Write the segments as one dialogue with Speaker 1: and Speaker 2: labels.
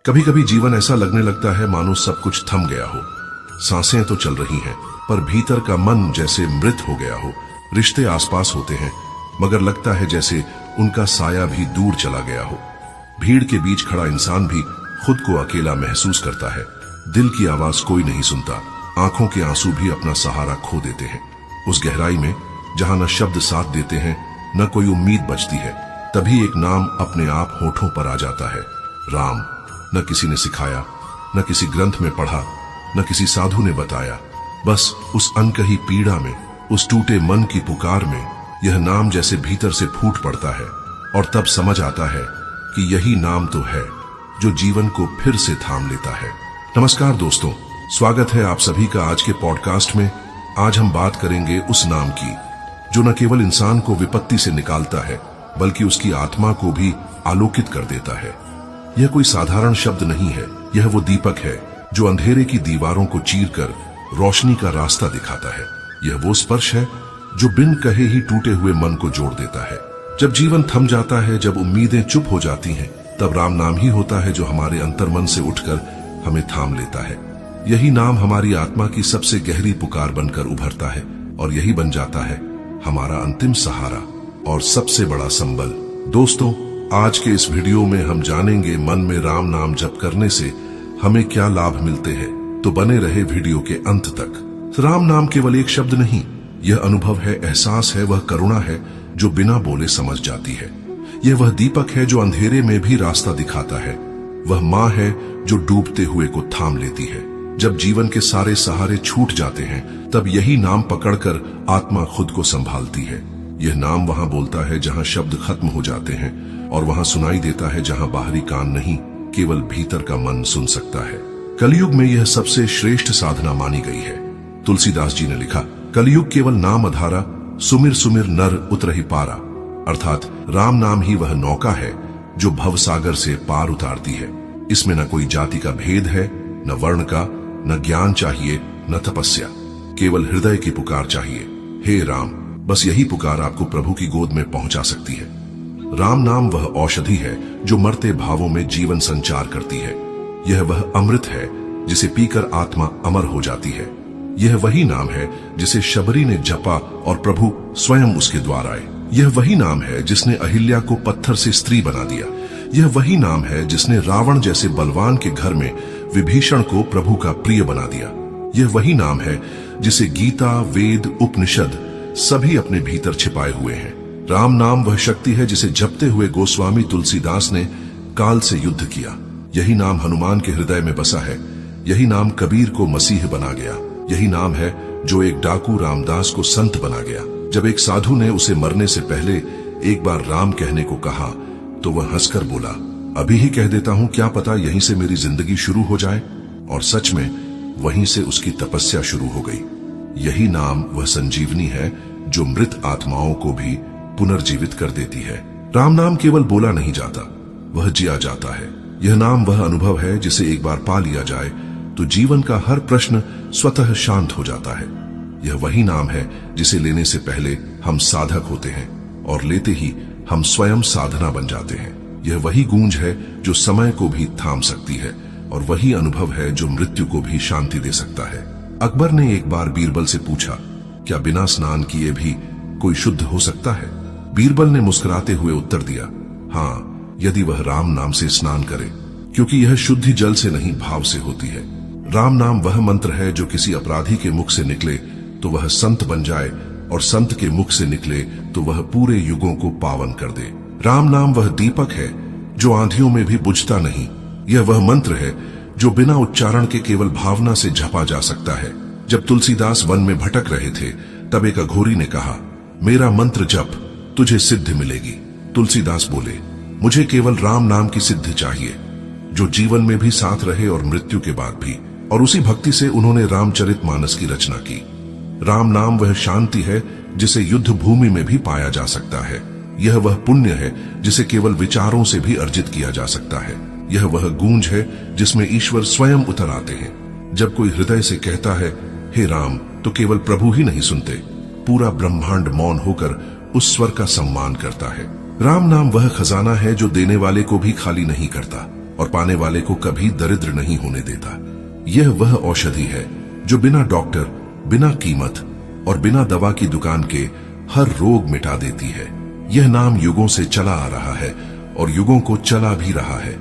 Speaker 1: कभी कभी जीवन ऐसा लगने लगता है मानो सब कुछ थम गया हो। सांसें तो चल रही हैं, पर भीतर का मन जैसे मृत हो गया हो। रिश्ते आसपास होते हैं, मगर लगता है जैसे उनका साया भी दूर चला गया हो। भीड़ के बीच खड़ा इंसान भी खुद को अकेला महसूस करता है। दिल की आवाज कोई नहीं सुनता, आंखों के आंसू भी अपना सहारा खो देते हैं। उस गहराई में जहां न शब्द साथ देते हैं, न कोई उम्मीद बचती है, तभी एक नाम अपने आप होठों पर आ जाता है, राम। न किसी ने सिखाया, न किसी ग्रंथ में पढ़ा, न किसी साधु ने बताया। बस उस अनकही पीड़ा में, उस टूटे मन की पुकार में यह नाम जैसे भीतर से फूट पड़ता है, और तब समझ आता है कि यही नाम तो है जो जीवन को फिर से थाम लेता है। नमस्कार दोस्तों, स्वागत है आप सभी का आज के पॉडकास्ट में। आज हम बात करेंगे उस नाम की जो न केवल इंसान को विपत्ति से निकालता है, बल्कि उसकी आत्मा को भी आलोकित कर देता है। यह कोई साधारण शब्द नहीं है, यह वो दीपक है जो अंधेरे की दीवारों को चीरकर रोशनी का रास्ता दिखाता है। यह वो स्पर्श है जो बिन कहे ही टूटे हुए मन को जोड़ देता है। जब जीवन थम जाता है, जब उम्मीदें चुप हो जाती हैं, तब राम नाम ही होता है जो हमारे अंतर्मन से उठकर हमें थाम लेता है। यही नाम हमारी आत्मा की सबसे गहरी पुकार बनकर उभरता है, और यही बन जाता है हमारा अंतिम सहारा और सबसे बड़ा संबल। दोस्तों, आज के इस वीडियो में हम जानेंगे मन में राम नाम जप करने से हमें क्या लाभ मिलते हैं, तो बने रहे वीडियो के अंत तक। राम नाम केवल एक शब्द नहीं, यह अनुभव है, एहसास है, वह करुणा है जो बिना बोले समझ जाती है। यह वह दीपक है जो अंधेरे में भी रास्ता दिखाता है। वह माँ है जो डूबते हुए को थाम लेती है। जब जीवन के सारे सहारे छूट जाते हैं, तब यही नाम पकड़कर आत्मा खुद को संभालती है। यह नाम वहां बोलता है जहां शब्द खत्म हो जाते हैं, और वहां सुनाई देता है जहां बाहरी कान नहीं, केवल भीतर का मन सुन सकता है। कलयुग में यह सबसे श्रेष्ठ साधना मानी गई है। तुलसीदास जी ने लिखा, कलयुग केवल नाम अधारा, सुमिर सुमिर नर उतरहि पारा। अर्थात राम नाम ही वह नौका है जो भवसागर से पार उतारती है। इसमें न कोई जाति का भेद है, न वर्ण का, न ज्ञान चाहिए, न तपस्या, केवल हृदय की पुकार चाहिए। हे राम, बस यही पुकार आपको प्रभु की गोद में पहुंचा सकती है। राम नाम वह औषधि है जो मरते भावों में जीवन संचार करती है। यह वह अमृत है जिसे पीकर आत्मा अमर हो जाती है। यह वही नाम है जिसे शबरी ने जपा और प्रभु स्वयं उसके द्वार आए। यह वही नाम है जिसने अहिल्या को पत्थर से स्त्री बना दिया। यह वही नाम है जिसने रावण जैसे बलवान के घर में विभीषण को प्रभु का प्रिय बना दिया। यह वही नाम है जिसे गीता, वेद, उपनिषद सभी अपने भीतर छिपाए हुए हैं। राम नाम वह शक्ति है जिसे जपते हुए गोस्वामी तुलसीदास ने काल से युद्ध किया। यही नाम हनुमान के हृदय में बसा है। यही नाम कबीर को मसीह बना गया। यही नाम है जो एक डाकू रामदास को संत बना गया। जब एक साधु ने उसे मरने से पहले एक बार राम कहने को कहा, तो वह हंसकर बोला, अभी ही कह देता हूं, क्या पता यहीं से मेरी जिंदगी शुरू हो जाए। और सच में वहीं से उसकी तपस्या शुरू हो गई। यही नाम वह संजीवनी है जो मृत आत्माओं को भी पुनर्जीवित कर देती है। राम नाम केवल बोला नहीं जाता, वह जिया जाता है। यह नाम वह अनुभव है जिसे एक बार पा लिया जाए तो जीवन का हर प्रश्न स्वतः शांत हो जाता है। यह वही नाम है जिसे लेने से पहले हम साधक होते हैं, और लेते ही हम स्वयं साधना बन जाते हैं। यह वही गूंज है जो समय को भी थाम सकती है, और वही अनुभव है जो मृत्यु को भी शांति दे सकता है। अकबर ने एक बार बीरबल से पूछा, क्या बिना स्नान किए भी कोई शुद्ध हो सकता है? बीरबल ने मुस्कुराते हुए उत्तर दिया, हाँ, यदि वह राम नाम से स्नान करे, क्योंकि यह शुद्धि जल से नहीं भाव से होती है। राम नाम वह मंत्र है जो किसी अपराधी के मुख से निकले तो वह संत बन जाए, और संत के मुख से निकले तो वह पूरे युगों को पावन कर दे। राम नाम वह दीपक है जो आंधियों में भी बुझता नहीं। यह वह मंत्र है जो बिना उच्चारण के केवल भावना से झपा जा सकता है। जब तुलसीदास वन में भटक रहे थे, तब एक अघोरी ने कहा, मेरा मंत्र जप, तुझे सिद्ध मिलेगी। तुलसीदास बोले, मुझे केवल राम नाम की सिद्ध चाहिए जो जीवन में भी साथ रहे और मृत्यु के बाद भी। और उसी भक्ति से उन्होंने रामचरितमानस की रचना की। राम नाम वह शांति है जिसे युद्ध भूमि में भी पाया जा सकता है। यह वह पुण्य है जिसे केवल विचारों से भी अर्जित किया जा सकता है। यह वह गूंज है जिसमें ईश्वर स्वयं उतर आते हैं। जब कोई हृदय से कहता है, हे राम, तो केवल प्रभु ही नहीं सुनते, पूरा ब्रह्मांड मौन होकर उस स्वर का सम्मान करता है। राम नाम वह खजाना है जो देने वाले को भी खाली नहीं करता। और पाने वाले को कभी दरिद्र नहीं होने देता। यह वह औषधि है जो बिना डॉक्टर, बिना कीमत और बिना दवा की दुकान के हर रोग मिटा देती है। यह नाम युगों से चला आ रहा है और युगों को चला भी रहा है।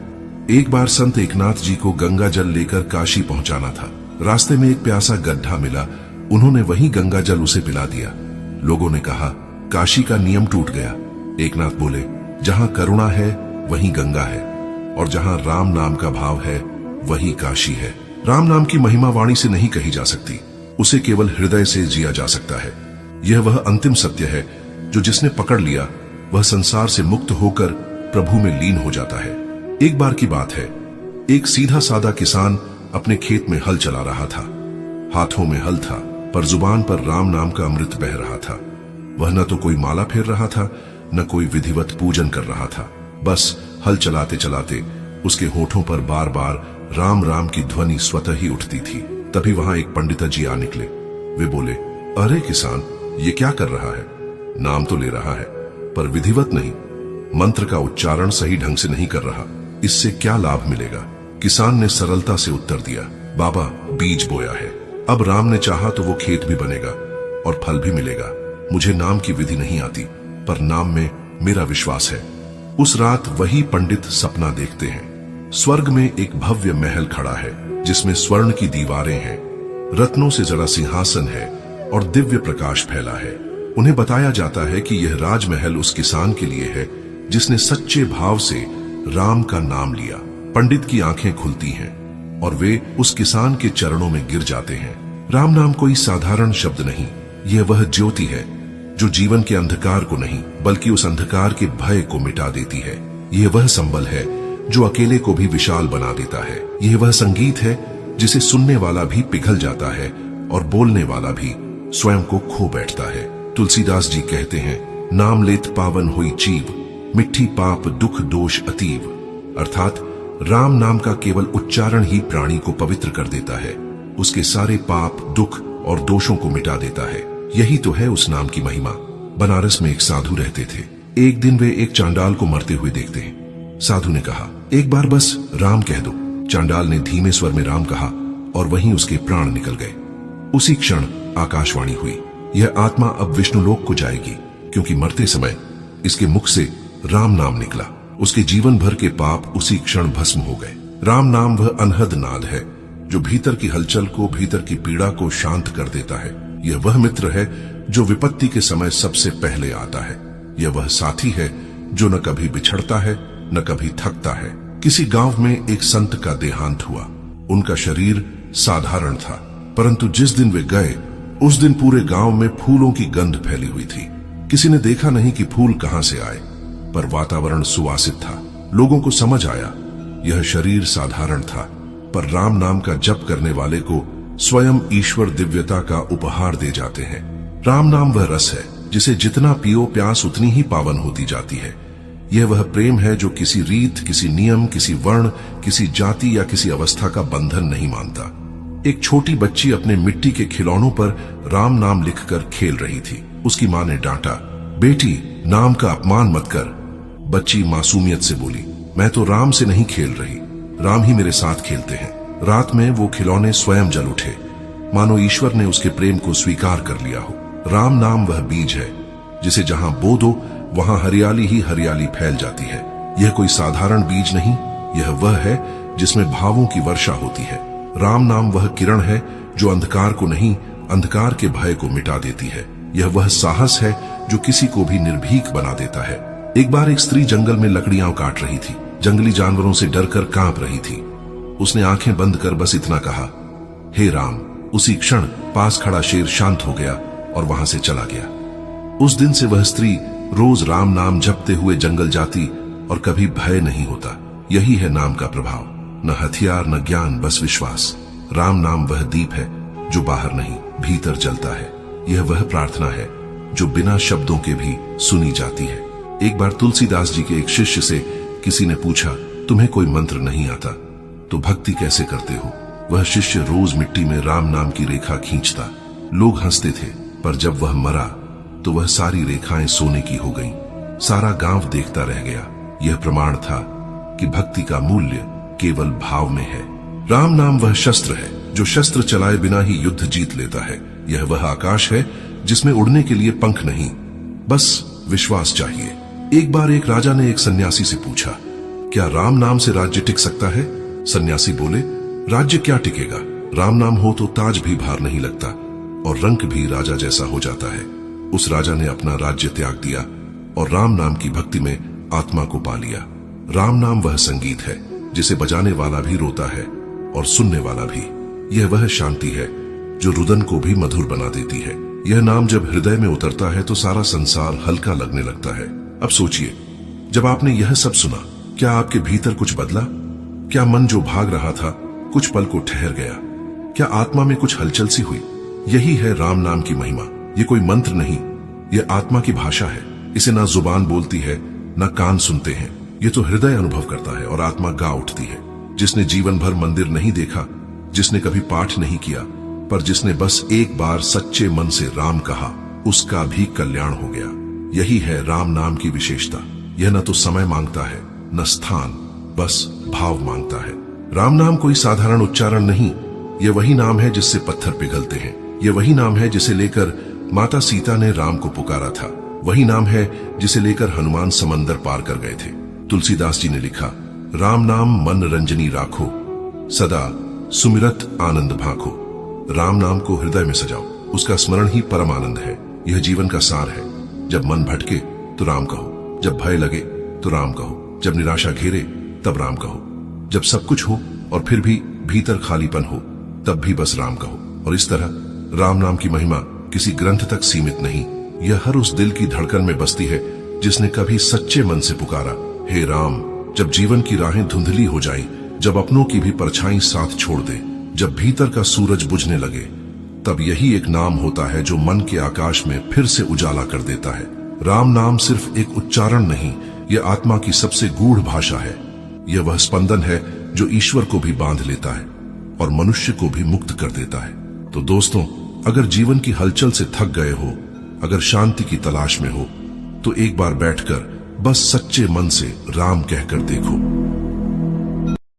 Speaker 1: एक बार संत एकनाथ जी को गंगा जल लेकर काशी पहुंचाना था। रास्ते में एक प्यासा गड्ढा मिला, उन्होंने वही गंगा जल उसे पिला दिया। लोगों ने कहा, काशी का नियम टूट गया। एकनाथ बोले, जहां करुणा है वहीं गंगा है, और जहां राम नाम का भाव है वही काशी है। राम नाम की महिमा वाणी से नहीं कही जा सकती, उसे केवल हृदय से जिया जा सकता है। यह वह अंतिम सत्य है जो जिसने पकड़ लिया वह संसार से मुक्त होकर प्रभु में लीन हो जाता है। एक बार की बात है, एक सीधा सादा किसान अपने खेत में हल चला रहा था। हाथों में हल था, पर जुबान पर राम नाम का अमृत बह रहा था। वह न तो कोई माला फेर रहा था, न कोई विधिवत पूजन कर रहा था। बस हल चलाते चलाते उसके होठों पर बार बार राम राम की ध्वनि स्वतः ही उठती थी। तभी वहां एक पंडिता जी आ निकले। वे बोले, अरे किसान, ये क्या कर रहा है? नाम तो ले रहा है पर विधिवत नहीं, मंत्र का उच्चारण सही ढंग से नहीं कर रहा, इससे क्या लाभ मिलेगा? किसान ने सरलता से उत्तर दिया, बाबा, बीज बोया है, अब राम ने चाहा तो वो खेत भी बनेगा और फल भी मिलेगा। मुझे नाम की विधि नहीं आती, पर नाम में मेरा विश्वास है। उस रात वही पंडित सपना देखते हैं। स्वर्ग में एक भव्य महल खड़ा है जिसमें स्वर्ण की दीवारें हैं, रत्नों से जड़ा सिंहासन है और दिव्य प्रकाश फैला है। उन्हें बताया जाता है कि यह राजमहल उस किसान के लिए है जिसने सच्चे भाव से राम का नाम लिया। पंडित की आंखें खुलती हैं और वे उस किसान के चरणों में गिर जाते हैं। राम नाम कोई साधारण शब्द नहीं, यह वह ज्योति है जो जीवन के अंधकार को नहीं बल्कि उस अंधकार के भय को मिटा देती है। यह वह संबल है जो अकेले को भी विशाल बना देता है। यह वह संगीत है जिसे सुनने वाला भी पिघल जाता है और बोलने वाला भी स्वयं को खो बैठता है। तुलसीदास जी कहते हैं, नाम लेत पावन हुई जीव, मिट्टी पाप दुख दोष अतीव। अर्थात राम नाम का केवल उच्चारण ही प्राणी को पवित्र कर देता है, उसके सारे पाप, दुख और दोषों को मिटा देता है। यही तो है उस नाम की महिमा। बनारस में एक साधु रहते थे। एक दिन वे एक चांडाल को मरते हुए देखते हैं। साधु ने कहा, एक बार बस राम कह दो। चांडाल ने धीमे स्वर में राम कहा और वहीं उसके प्राण निकल गए। उसी क्षण आकाशवाणी हुई, यह आत्मा अब विष्णुलोक को जाएगी, क्योंकि मरते समय इसके मुख से राम नाम निकला। उसके जीवन भर के पाप उसी क्षण भस्म हो गए। राम नाम वह अनहद नाद है जो भीतर की हलचल को, भीतर की पीड़ा को शांत कर देता है। यह वह मित्र है जो विपत्ति के समय सबसे पहले आता है। यह वह साथी है जो न कभी बिछड़ता है न कभी थकता है। किसी गांव में एक संत का देहांत हुआ। उनका शरीर साधारण था, परंतु जिस दिन वे गए उस दिन पूरे गांव में फूलों की गंध फैली हुई थी। किसी ने देखा नहीं कि फूल कहां से आए, पर वातावरण सुवासित था। लोगों को समझ आया यह शरीर साधारण था, पर राम नाम का जप करने वाले को स्वयं ईश्वर दिव्यता का उपहार दे जाते हैं। राम नाम वह रस है जिसे जितना पियो प्यास उतनी ही पावन होती जाती है। यह वह प्रेम है जो किसी रीत, किसी नियम, किसी वर्ण, किसी जाति या किसी अवस्था का बंधन नहीं मानता। एक छोटी बच्ची अपने मिट्टी के खिलौनों पर राम नाम लिखकर खेल रही थी। उसकी मां ने डांटा, बेटी, नाम का अपमान मत कर। बच्ची मासूमियत से बोली, मैं तो राम से नहीं खेल रही, राम ही मेरे साथ खेलते हैं। रात में वो खिलौने स्वयं जल उठे, मानो ईश्वर ने उसके प्रेम को स्वीकार कर लिया हो। राम नाम वह बीज है जिसे जहां बो दो वहां हरियाली ही हरियाली फैल जाती है। यह कोई साधारण बीज नहीं, यह वह है जिसमें भावों की वर्षा होती है। राम नाम वह किरण है जो अंधकार को नहीं, अंधकार के भय को मिटा देती है। यह वह साहस है जो किसी को भी निर्भीक बना देता है। एक बार एक स्त्री जंगल में लकड़ियां काट रही थी। जंगली जानवरों से डरकर कांप रही थी। उसने आंखें बंद कर बस इतना कहा, हे राम। उसी क्षण पास खड़ा शेर शांत हो गया और वहां से चला गया। उस दिन से वह स्त्री रोज राम नाम जपते हुए जंगल जाती और कभी भय नहीं होता। यही है नाम का प्रभाव, न हथियार न ज्ञान, बस विश्वास। राम नाम वह दीप है जो बाहर नहीं भीतर जलता है। यह वह प्रार्थना है जो बिना शब्दों के भी सुनी जाती है। एक बार तुलसीदास जी के एक शिष्य से किसी ने पूछा, तुम्हें कोई मंत्र नहीं आता तो भक्ति कैसे करते हो? वह शिष्य रोज मिट्टी में राम नाम की रेखा खींचता। लोग हंसते थे, पर जब वह मरा तो वह सारी रेखाएं सोने की हो गईं। सारा गांव देखता रह गया। यह प्रमाण था कि भक्ति का मूल्य केवल भाव में है। राम नाम वह शस्त्र है जो शस्त्र चलाए बिना ही युद्ध जीत लेता है। यह वह आकाश है जिसमें उड़ने के लिए पंख नहीं, बस विश्वास चाहिए। एक बार एक राजा ने एक सन्यासी से पूछा, क्या राम नाम से राज्य टिक सकता है? सन्यासी बोले, राज्य क्या टिकेगा? राम नाम हो तो ताज भी भार नहीं लगता और रंक भी राजा जैसा हो जाता है। उस राजा ने अपना राज्य त्याग दिया और राम नाम की भक्ति में आत्मा को पा लिया। राम नाम वह संगीत है जिसे बजाने वाला भी रोता है और सुनने वाला भी। यह वह शांति है जो रुदन को भी मधुर बना देती है। यह नाम जब हृदय में उतरता है तो सारा संसार हल्का लगने लगता है। अब सोचिए, जब आपने यह सब सुना, क्या आपके भीतर कुछ बदला? क्या मन जो भाग रहा था कुछ पल को ठहर गया? क्या आत्मा में कुछ हलचल सी हुई? यही है राम नाम की महिमा। ये कोई मंत्र नहीं, ये आत्मा की भाषा है। इसे ना जुबान बोलती है, ना कान सुनते हैं, ये तो हृदय अनुभव करता है और आत्मा गा उठती है। जिसने जीवन भर मंदिर नहीं देखा, जिसने कभी पाठ नहीं किया, पर जिसने बस एक बार सच्चे मन से राम कहा, उसका भी कल्याण हो गया। यही है राम नाम की विशेषता। यह न तो समय मांगता है, न स्थान, बस भाव मांगता है। राम नाम कोई साधारण उच्चारण नहीं, यह वही नाम है जिससे पत्थर पिघलते हैं। यह वही नाम है जिसे लेकर माता सीता ने राम को पुकारा था। वही नाम है जिसे लेकर हनुमान समंदर पार कर गए थे। तुलसीदास जी ने लिखा, राम नाम मन रंजनी राखो, सदा सुमिरत आनंद भाखो। राम नाम को हृदय में सजाओ, उसका स्मरण ही परम आनंद है। यह जीवन का सार है। जब मन भटके तो राम कहो, जब भय लगे तो राम कहो, जब निराशा घेरे तब राम कहो, जब सब कुछ हो और फिर भी भीतर खालीपन हो तब भी बस राम कहो। और इस तरह राम नाम की महिमा किसी ग्रंथ तक सीमित नहीं, यह हर उस दिल की धड़कन में बसती है जिसने कभी सच्चे मन से पुकारा, हे राम। जब जीवन की राहें धुंधली हो जाएं, जब अपनों की भी परछाई साथ छोड़ दे, जब भीतर का सूरज बुझने लगे, तब यही एक नाम होता है जो मन के आकाश में फिर से उजाला कर देता है। राम नाम सिर्फ एक उच्चारण नहीं, यह आत्मा की सबसे गूढ़ भाषा है। यह वह स्पंदन है जो ईश्वर को भी बांध लेता है और मनुष्य को भी मुक्त कर देता है। तो दोस्तों, अगर जीवन की हलचल से थक गए हो, अगर शांति की तलाश में हो, तो एक बार बैठकर बस सच्चे मन से राम कहकर देखो।